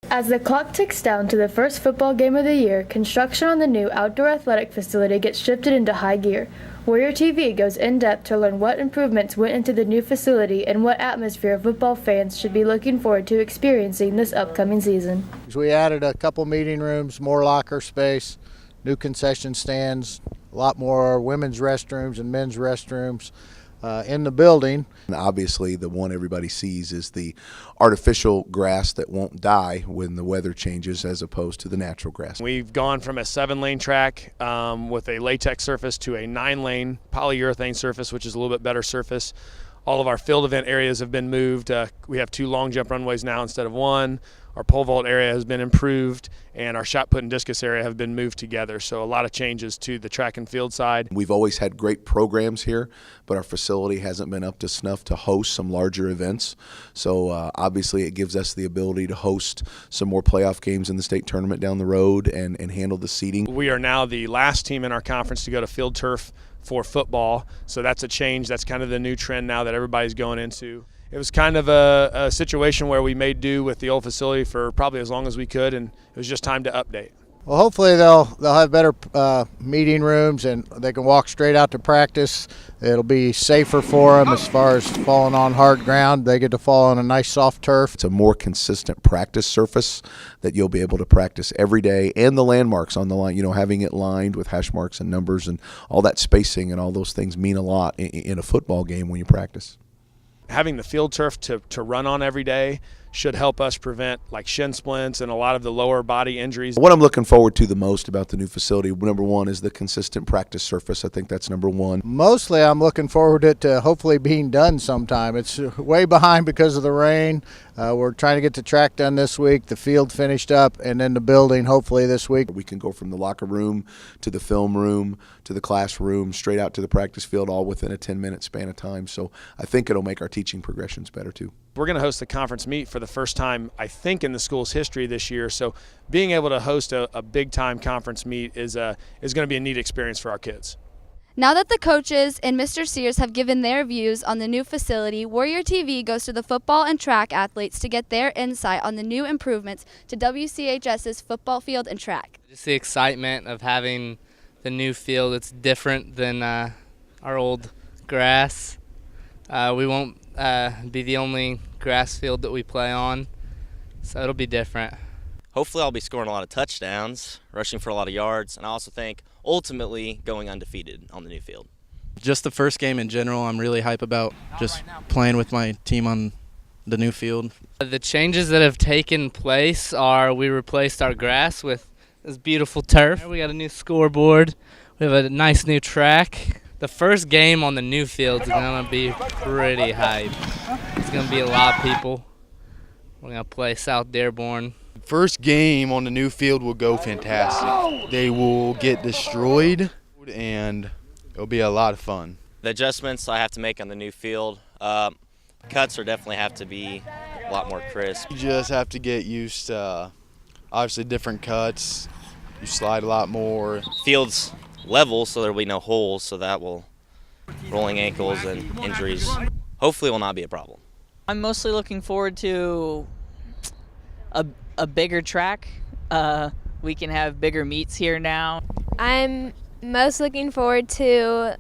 As the clock ticks down to the first football game of the year, construction on the new outdoor athletic facility gets shifted into high gear. Warrior TV goes in-depth to learn what improvements went into the new facility and what atmosphere football fans should be looking forward to experiencing this upcoming season. We added a couple meeting rooms, more locker space, new concession stands, a lot more women's restrooms and men's restrooms in the building. And obviously, the one everybody sees is the artificial grass that won't die when the weather changes as opposed to the natural grass. We've gone from a 7-lane track with a latex surface to a 9-lane polyurethane surface, which is a little bit better surface. All of our field event areas have been moved. We have 2 long jump runways now instead of 1. Our pole vault area has been improved, and our shot put and discus area have been moved together. So a lot of changes to the track and field side. We've always had great programs here, but our facility hasn't been up to snuff to host some larger events. So obviously it gives us the ability to host some more playoff games in the state tournament down the road and handle the seating. We are now the last team in our conference to go to field turf for football, so that's a change. That's kind of the new trend now that everybody's going into. It was kind of a situation where we made do with the old facility for probably as long as we could, and it was just time to update. Well, hopefully they'll have better meeting rooms and they can walk straight out to practice. It'll be safer for them as far as falling on hard ground. They get to fall on a nice soft turf. It's a more consistent practice surface that you'll be able to practice every day, and the landmarks on the line, having it lined with hash marks and numbers and all that spacing and all those things mean a lot in a football game when you practice. Having the field turf to run on every day should help us prevent like shin splints and a lot of the lower body injuries. What I'm looking forward to the most about the new facility, number one, is the consistent practice surface. I think that's number one. Mostly I'm looking forward to it hopefully being done sometime. It's way behind because of the rain. We're trying to get the track done this week, the field finished up, and then the building hopefully this week. We can go from the locker room to the film room to the classroom, straight out to the practice field, all within a 10-minute span of time. So I think it'll make our teaching progressions better too. We're going to host the conference meet for the first time, I think, in the school's history this year. So being able to host a big-time conference meet is going to be a neat experience for our kids. Now that the coaches and Mr. Sears have given their views on the new facility, Warrior TV goes to the football and track athletes to get their insight on the new improvements to WCHS's football field and track. Just the excitement of having the new field. It's different than our old grass. We won't be the only grass field that we play on, so it'll be different. Hopefully I'll be scoring a lot of touchdowns, rushing for a lot of yards, and I also think ultimately going undefeated on the new field. Just the first game in general, I'm really hype about just playing with my team on the new field. The changes that have taken place are we replaced our grass with this beautiful turf. We got a new scoreboard. We have a nice new track. The first game on the new field is going to be pretty hype. It's going to be a lot of people. We're going to play South Dearborn. First game on the new field will go fantastic. They will get destroyed, and it'll be a lot of fun. The adjustments I have to make on the new field, cuts are definitely have to be a lot more crisp. You just have to get used to, obviously, different cuts. You slide a lot more. Field's level, so there will be no holes, so that will, rolling ankles and injuries, hopefully will not be a problem. I'm mostly looking forward to a bigger track. We can have bigger meets here now. I'm most looking forward to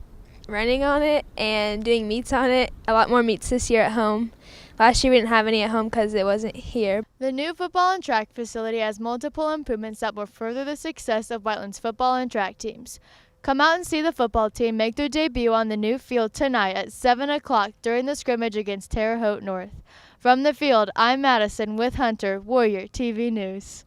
running on it and doing meets on it. A lot more meets this year at home. Last year we didn't have any at home because it wasn't here. The new football and track facility has multiple improvements that will further the success of Whiteland's football and track teams. Come out and see the football team make their debut on the new field tonight at 7 o'clock during the scrimmage against Terre Haute North. From the field, I'm Madison with Hunter, Warrior TV News.